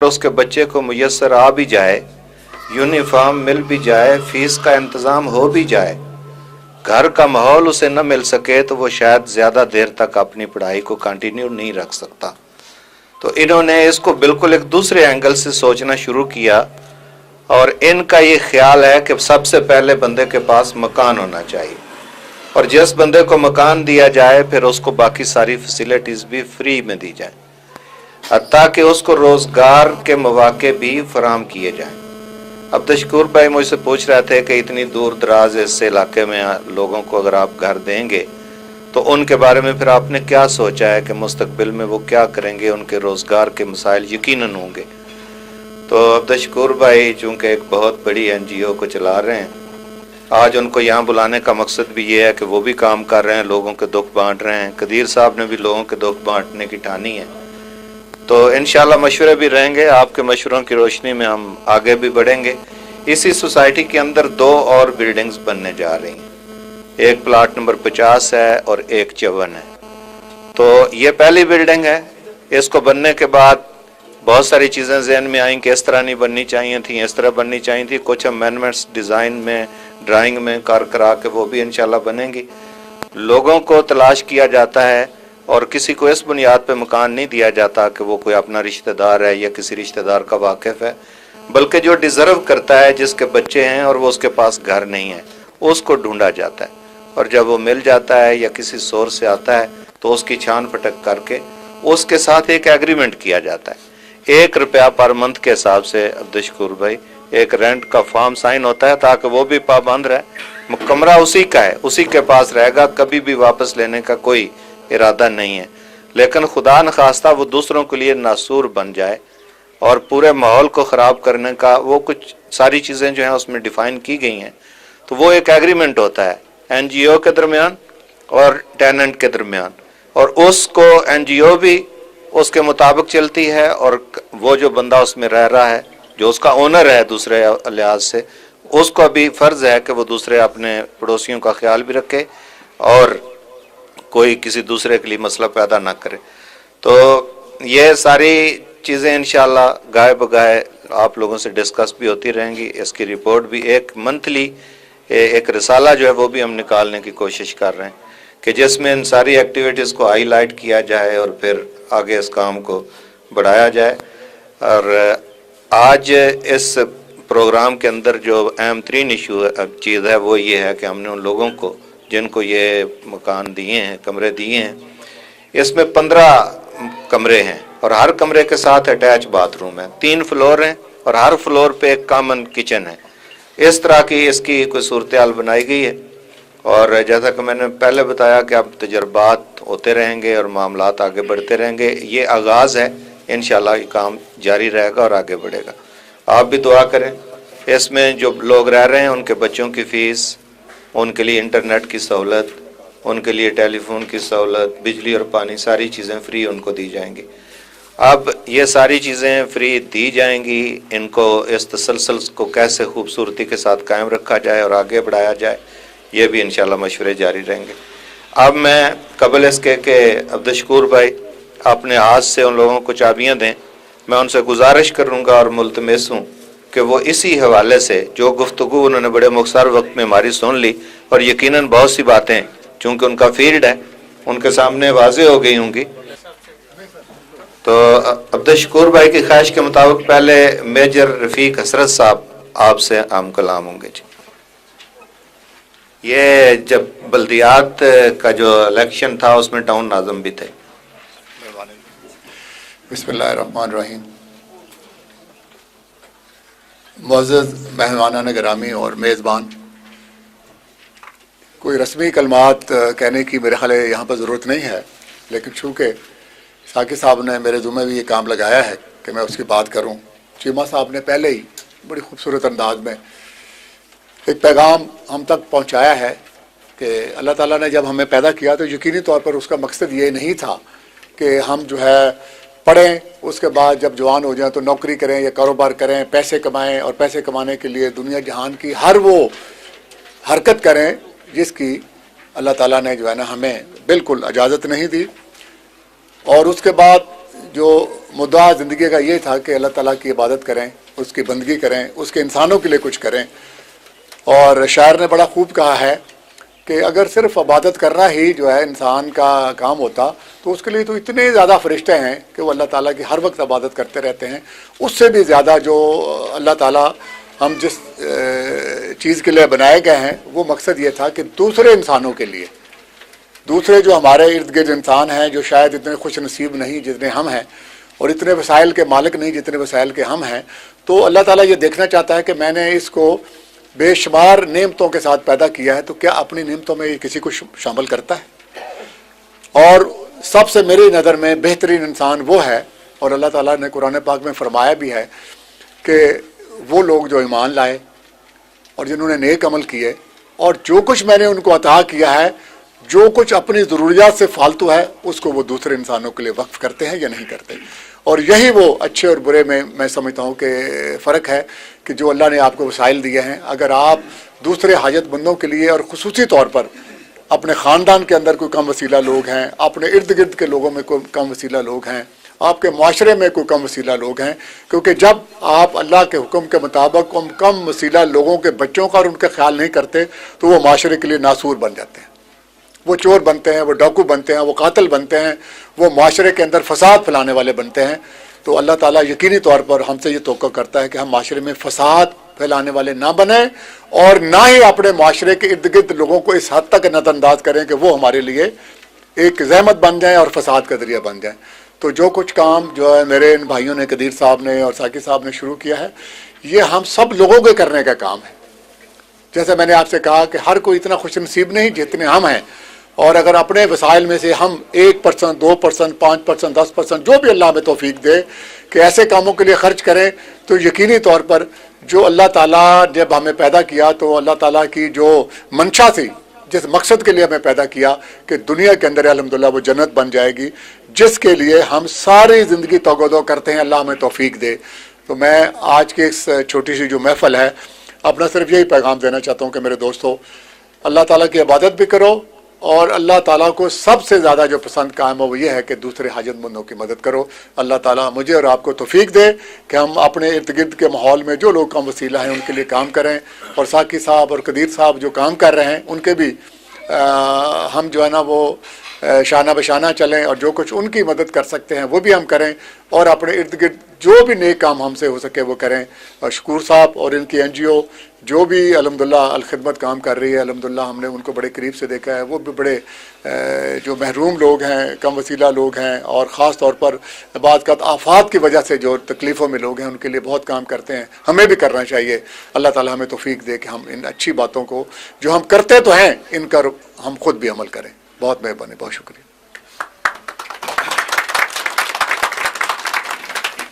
اس کے بچے کو میسر آ بھی جائے، یونیفارم مل بھی جائے، فیس کا انتظام ہو بھی جائے، گھر کا ماحول اسے نہ مل سکے تو وہ شاید زیادہ دیر تک اپنی پڑھائی کو کنٹینیو نہیں رکھ سکتا۔ تو انہوں نے اس کو بالکل ایک دوسرے اینگل سے سوچنا شروع کیا، اور ان کا یہ خیال ہے کہ سب سے پہلے بندے کے پاس مکان ہونا چاہیے، اور جس بندے کو مکان دیا جائے پھر اس کو باقی ساری فیسلٹیز بھی فری میں دی جائیں، حتیٰ کہ اس کو روزگار کے مواقع بھی فراہم کیے جائیں۔ عبدالشکور بھائی مجھ سے پوچھ رہے تھے کہ اتنی دور دراز اس علاقے میں لوگوں کو اگر آپ گھر دیں گے تو ان کے بارے میں پھر آپ نے کیا سوچا ہے کہ مستقبل میں وہ کیا کریں گے، ان کے روزگار کے مسائل یقیناً ہوں گے۔ تو عبدالشکور بھائی چونکہ ایک بہت بڑی این جی او کو چلا رہے ہیں، آج ان کو یہاں بلانے کا مقصد بھی یہ ہے کہ وہ بھی کام کر رہے ہیں، لوگوں کے دکھ بانٹ رہے ہیں۔ قدیر صاحب نے بھی لوگوں کے دکھ بانٹنے کی ٹھانی ہے، تو انشاءاللہ مشورے بھی رہیں گے، آپ کے مشوروں کی روشنی میں ہم آگے بھی بڑھیں گے۔ اسی سوسائٹی کے اندر 2 اور بلڈنگز بننے جا رہی ہیں، ایک پلاٹ نمبر 50 ہے اور ایک 54 ہے۔ تو یہ پہلی بلڈنگ ہے، اس کو بننے کے بعد بہت ساری چیزیں ذہن میں آئیں کہ اس طرح نہیں بننی چاہیے تھیں، اس طرح بننی چاہیے تھی، کچھ امینڈمنٹس ڈیزائن میں ڈرائنگ میں کرا کے وہ بھی انشاءاللہ بنیں گی۔ لوگوں کو تلاش کیا جاتا ہے اور کسی کو اس بنیاد پہ مکان نہیں دیا جاتا کہ وہ کوئی اپنا رشتہ دار ہے یا کسی رشتہ دار کا واقف ہے، بلکہ جو ڈیزرو کرتا ہے، جس کے بچے ہیں اور وہ اس کے پاس گھر نہیں ہے، اس کو ڈھونڈا جاتا ہے، اور جب وہ مل جاتا ہے یا کسی سورس سے آتا ہے تو اس کی چھان پھٹک کر کے اس کے ساتھ ایک ایگریمنٹ کیا جاتا ہے، ₹1 پر منتھ کے حساب سے۔ عبدالشکور بھائی ایک رینٹ کا فارم سائن ہوتا ہے تاکہ وہ بھی پابند رہے، کمرہ اسی کا ہے، اسی کے پاس رہے گا، کبھی بھی واپس لینے کا کوئی ارادہ نہیں ہے، لیکن خدا نخواستہ وہ دوسروں کے لیے ناسور بن جائے اور پورے ماحول کو خراب کرنے کا، وہ کچھ ساری چیزیں جو ہیں اس میں ڈیفائن کی گئی ہیں، تو وہ ایک ایگریمنٹ ہوتا ہے این جی او کے درمیان اور ٹیننٹ کے درمیان، اور اس کو این جی او بھی اس کے مطابق چلتی ہے، اور وہ جو بندہ اس میں رہ رہا ہے، جو اس کا اونر ہے دوسرے لحاظ سے، اس کو بھی فرض ہے کہ وہ دوسرے اپنے پڑوسیوں کا خیال بھی رکھے اور کوئی کسی دوسرے کے لیے مسئلہ پیدا نہ کرے۔ تو یہ ساری چیزیں انشاءاللہ گاہے بگاہے آپ لوگوں سے ڈسکس بھی ہوتی رہیں گی، اس کی رپورٹ بھی ایک منتھلی ایک رسالہ جو ہے وہ بھی ہم نکالنے کی کوشش کر رہے ہیں کہ جس میں ان ساری ایکٹیویٹیز کو ہائی لائٹ کیا جائے اور پھر آگے اس کام کو بڑھایا جائے۔ اور آج اس پروگرام کے اندر جو اہم ترین چیز ہے وہ یہ ہے کہ ہم نے ان لوگوں کو جن کو یہ مکان دیے ہیں، کمرے دیے ہیں، اس میں 15 کمرے ہیں اور ہر کمرے کے ساتھ اٹیچ باتھ روم ہے، 3 فلور ہیں اور ہر فلور پہ ایک کامن کچن ہے۔ اس طرح کی اس کی کوئی صورتحال بنائی گئی ہے، اور جیسا کہ میں نے پہلے بتایا کہ اب تجربات ہوتے رہیں گے اور معاملات آگے بڑھتے رہیں گے، یہ آغاز ہے، انشاءاللہ یہ کام جاری رہے گا اور آگے بڑھے گا۔ آپ بھی دعا کریں، اس میں جو لوگ رہ رہے ہیں ان کے بچوں کی فیس، ان کے لیے انٹرنیٹ کی سہولت، ان کے لیے ٹیلی فون کی سہولت، بجلی اور پانی، ساری چیزیں فری ان کو دی جائیں گی۔ اب یہ ساری چیزیں فری دی جائیں گی، ان کو اس تسلسل کو کیسے خوبصورتی کے ساتھ قائم رکھا جائے اور آگے بڑھایا جائے، یہ بھی انشاءاللہ مشورے جاری رہیں گے۔ اب میں قبل اس کے کہ عبدالشکور بھائی اپنے ہاتھ سے ان لوگوں کو چابیاں دیں، میں ان سے گزارش کروں گا اور ملتمس ہوں کہ وہ اسی حوالے سے جو گفتگو انہوں نے بڑے مختصر وقت میں ہماری سن لی، اور یقیناً بہت سی باتیں چونکہ ان کا فیلڈ ہے ان کے سامنے واضح ہو گئی ہوں گی، تو عبدالشکور بھائی کی خواہش کے مطابق پہلے میجر رفیق حسرت صاحب آپ سے عام کلام ہوں گے۔ جی، یہ جب بلدیات کا جو الیکشن تھا اس میں ٹاؤن ناظم بھی تھے۔ بسم اللہ الرحمن الرحیم۔ معزز مہمانان گرامی اور میزبان، کوئی رسمی کلمات کہنے کی میرے خیال یہاں پر ضرورت نہیں ہے، لیکن چونکہ ثاقب صاحب نے میرے ذمہ بھی یہ کام لگایا ہے کہ میں اس کی بات کروں۔ چیمہ صاحب نے پہلے ہی بڑی خوبصورت انداز میں ایک پیغام ہم تک پہنچایا ہے کہ اللہ تعالیٰ نے جب ہمیں پیدا کیا تو یقینی طور پر اس کا مقصد یہ نہیں تھا کہ ہم جو ہے پڑھیں، اس کے بعد جب جوان ہو جائیں تو نوکری کریں یا کاروبار کریں، پیسے کمائیں، اور پیسے کمانے کے لیے دنیا جہان کی ہر وہ حرکت کریں جس کی اللہ تعالیٰ نے جو ہے نا ہمیں بالکل اجازت نہیں دی۔ اور اس کے بعد जो मुद्दा ज़िंदगी का ये था कि अल्लाह ताला की इबादत करें, उसकी बंदगी करें, उसके इंसानों के लिए कुछ करें। और शायर ने बड़ा खूब कहा है कि अगर सिर्फ इबादत करना ही जो है इंसान का काम होता तो उसके लिए तो इतने ज़्यादा फरिश्ते हैं कि वो अल्लाह ताला की हर वक्त इबादत करते रहते हैं। उससे भी ज़्यादा जो अल्लाह ताला हम जिस चीज़ के लिए बनाए गए हैं वो मकसद ये था कि दूसरे इंसानों के लिए, दूसरे जो हमारे इर्द गिर्द इंसान हैं जो शायद इतने खुश नसीब नहीं जितने हम हैं और इतने वसाइल के मालिक नहीं जितने वसाइल के हम हैं, तो अल्लाह ताला ये देखना चाहता है कि मैंने इसको बेशुमार नेमतों के साथ पैदा किया है, तो क्या अपनी नेमतों में ये किसी को शामिल करता है? और सबसे मेरी नज़र में बेहतरीन इंसान वो है, और अल्लाह ताला ने कुरान पाक में फरमाया भी है कि वो लोग जो ईमान लाए और जिन्होंने नेक अमल किए और जो कुछ मैंने उनको अता किया है, जो कुछ अपनी ज़रूरियात से फालतू है उसको वो दूसरे इंसानों के लिए वक्फ करते हैं या नहीं करते। और यही वो अच्छे और बुरे में मैं समझता हूँ कि फ़र्क है कि जो अल्लाह ने आपको वसाइल दिए हैं, अगर आप दूसरे हाजतमंदों के लिए और ख़ुसूसी तौर पर अपने ख़ानदान के अंदर कोई कम वसीला लोग हैं, अपने इर्द गिर्द के लोगों में कोई कम वसीला लोग हैं, आपके माशरे में कोई कम वसीला लोग हैं, क्योंकि जब आप अल्लाह के हुक्म के मुताबिक उन कम वसीला लोगों के बच्चों का और उनका ख्याल नहीं करते तो वो माशरे के लिए नासूर बन जाते हैं, वो चोर बनते हैं, वो डाकू बनते हैं, वो कातिल बनते हैं, वो माशरे के अंदर फसाद फैलाने वाले बनते हैं। तो अल्लाह ताला यकीनी तौर पर हमसे ये तवक्को करता है कि हम माशरे में फसाद फैलाने वाले ना बने और ना ही अपने माशरे के इर्द गिर्द लोगों को इस हद तक नज़रअंदाज करें कि वो हमारे लिए एक ज़हमत बन जाए और फसाद का ज़रिया बन जाए। तो जो कुछ काम जो है मेरे इन भाइयों ने, कदीर साहब ने और साकिब साहब ने शुरू किया है, ये हम सब लोगों के करने का काम है। जैसे मैंने आपसे कहा कि हर कोई इतना खुश नसीब नहीं जितने हम हैं, और अगर अपने वसाइल में से हम 1%, 2%, 5%, 10% जो भी अल्लाह में तौफीक दे कि ऐसे कामों के लिए खर्च करें, तो यकीनी तौर पर जो अल्लाह ताला जब हमें पैदा किया तो अल्लाह ताला की जो मंशा थी, जिस मकसद के लिए हमें पैदा किया कि दुनिया के अंदर अल्हम्दुलिल्लाह वो जन्नत बन जाएगी, जिसके लिए हम सारी ज़िंदगी तौगदो करते हैं, अल्लाह हमें तौफीक दे। तो मैं आज की इस छोटी सी जो महफ़िल है अपना सिर्फ यही पैगाम देना चाहता हूँ कि मेरे दोस्तों, अल्लाह ताला की इबादत भी करो और अल्लाह ताला को सबसे ज़्यादा जो पसंद काम है वो ये है कि दूसरे हाजतमंदों की मदद करो। अल्लाह ताला मुझे और आपको तौफीक दे कि हम अपने इर्द गिर्द के माहौल में जो लोग कम वसीला हैं उनके लिए काम करें, और साकी साहब और कदीर साहब जो काम कर रहे हैं उनके भी हम जो है ना वो शाना बशाना चलें और जो कुछ उनकी मदद कर सकते हैं वो भी हम करें, और अपने इर्द गिर्द जो भी नेक काम हमसे हो सके वो करें। और शकूर साहब और इनकी NGO जो भी अल्हम्दुलिल्लाह अलखिदमत काम कर रही है, अल्हम्दुलिल्लाह हमने उनको बड़े करीब से देखा है, वो भी बड़े जो महरूम लोग हैं, कम वसीला लोग हैं, और ख़ास तौर पर बात आफात की वजह से जो तकलीफ़ों में लोग हैं उनके लिए बहुत काम करते हैं। हमें भी करना चाहिए। अल्लाह ताला हमें तौफीक दे कि हम इन अच्छी बातों को जो हम करते तो हैं इनका हम खुद भी अमल करें। बहुत मेहरबानी, बहुत शुक्रिया।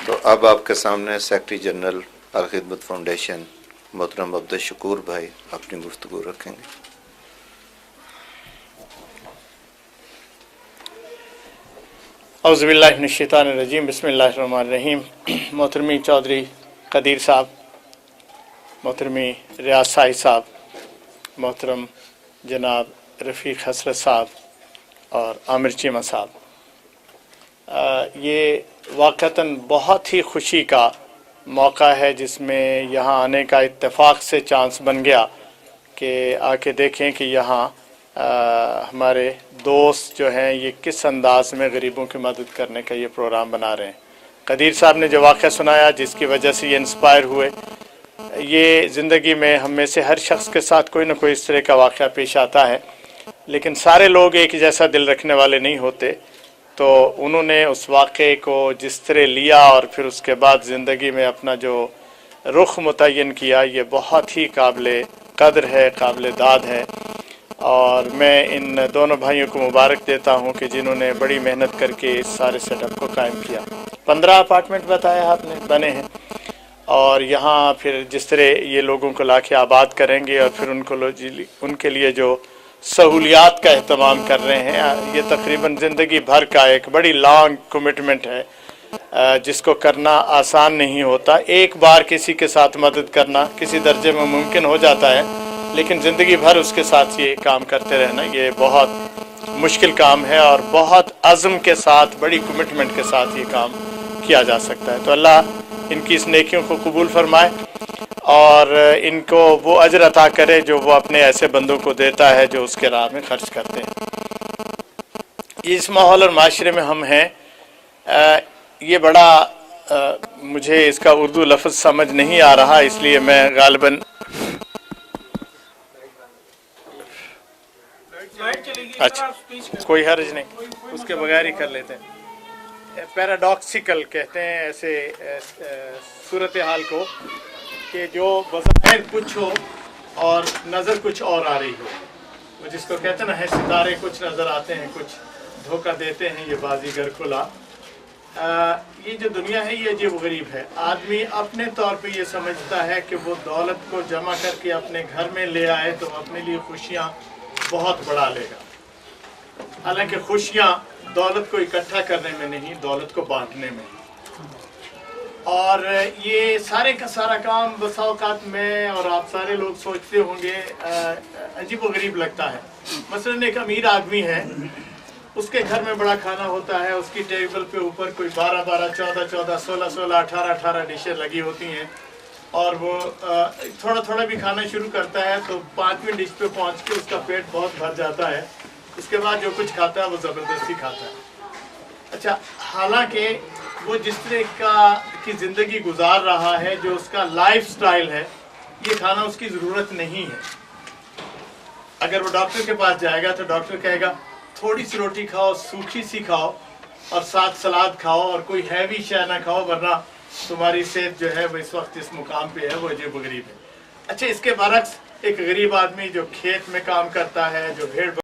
तो अब आपके सामने सेक्रेटरी जनरल अलखिदमत फाउंडेशन मोहतरम अब्दुल शकूर भाई अपनी गुफ्तगू रखेंगे। औज़ुबिल्लाहि मिनश्शैतानिर्रजीम, बिस्मिल्लाहिर्रहमानिर्रहीम। मोहतरमी चौधरी कदीर साहब, मोहतरमी रियाज साहिब साहब, मोहतरम जनाब रफ़ीक हसरत साहब और आमिर चीमा साहब, ये वाक़तन बहुत ही खुशी का मौका है जिसमें यहाँ आने का इत्तेफाक से चांस बन गया कि आके देखें कि यहाँ हमारे दोस्त जो हैं ये किस अंदाज में गरीबों की मदद करने का ये प्रोग्राम बना रहे हैं। कदीर साहब ने जो वाक़या सुनाया जिसकी वजह से ये इंस्पायर हुए, ये ज़िंदगी में हम में से हर शख्स के साथ कोई ना कोई इस तरह का वाक़या पेश आता है, लेकिन सारे लोग एक जैसा दिल रखने वाले नहीं होते। तो उन्होंने उस वाक़े को जिस तरह लिया और फिर उसके बाद ज़िंदगी में अपना जो रुख मुतय्यन किया, ये बहुत ही काबिल कदर है, काबिल दाद है। और मैं इन दोनों भाइयों को मुबारक देता हूँ कि जिन्होंने बड़ी मेहनत करके इस सारे सेटअप को कायम किया। 15 अपार्टमेंट बताया आपने बने हैं, और यहाँ फिर जिस तरह ये लोगों को लाके आबाद करेंगे और फिर उनके लिए जो सहूलियात का एहतमाम कर रहे हैं, ये तकरीबन ज़िंदगी भर का एक बड़ी लॉन्ग कमिटमेंट है जिसको करना आसान नहीं होता। एक बार किसी के साथ मदद करना किसी दर्जे में मुमकिन हो जाता है, लेकिन ज़िंदगी भर उसके साथ ये काम करते रहना ये बहुत मुश्किल काम है और बहुत अज़्म के साथ, बड़ी कमिटमेंट के साथ ये काम किया जा सकता है। तो अल्लाह इनकी इस नेकियों को कबूल फरमाए और इनको वो अजर अता करे जो वो अपने ऐसे बंदों को देता है जो उसके राह में खर्च करते हैं। इस माहौल और माशरे में हम हैं, ये बड़ा मुझे इसका उर्दू लफ्ज़ समझ नहीं आ रहा, इसलिए मैं गालिबन अच्छा कोई हर्ज नहीं, उसके बगैर ही कर लेते हैं। पैराडॉक्सिकल कहते हैं ऐसे सूरत हाल को कि जो बज़ाहिर कुछ हो और नज़र कुछ और आ रही हो, वो जिसको कहते हैं ना है सितारे कुछ नज़र आते हैं, कुछ धोखा देते हैं, ये बाजीगर खुला। ये जो दुनिया है ये अजीब गरीब है। आदमी अपने तौर पे ये समझता है कि वो दौलत को जमा करके अपने घर में ले आए तो अपने लिए खुशियाँ बहुत बढ़ा लेगा। हालांकि खुशियाँ दौलत को इकट्ठा करने में नहीं, दौलत को बांटने में। और ये सारे का सारा काम बसा औकात में और आप सारे लोग सोचते होंगे अजीब व गरीब लगता है। मसलन एक अमीर आदमी है, उसके घर में बड़ा खाना होता है, उसकी टेबल पे ऊपर कोई 12-12, 14-14, 16-16, 18-18 डिशें लगी होती हैं और वो थोड़ा थोड़ा भी खाना शुरू करता है तो 5वीं डिश पे पहुंच के उसका पेट बहुत भर जाता है। उसके बाद जो कुछ खाता है वो ज़बरदस्ती खाता है। अच्छा, हालांकि वो जिस तरह की ज़िंदगी गुजार रहा है, जो उसका लाइफ स्टाइल है, ये खाना उसकी ज़रूरत नहीं है। अगर वो डॉक्टर के पास जाएगा तो डॉक्टर कहेगा थोड़ी सी रोटी खाओ, सूखी सी खाओ और साथ सलाद खाओ और कोई हैवी शय ना खाओ, वरना तुम्हारी सेहत जो है वो इस वक्त इस मुकाम पे है, वो अजीब गरीब है। अच्छा, इसके बरक्स एक गरीब आदमी जो खेत में काम करता है, जो भेड़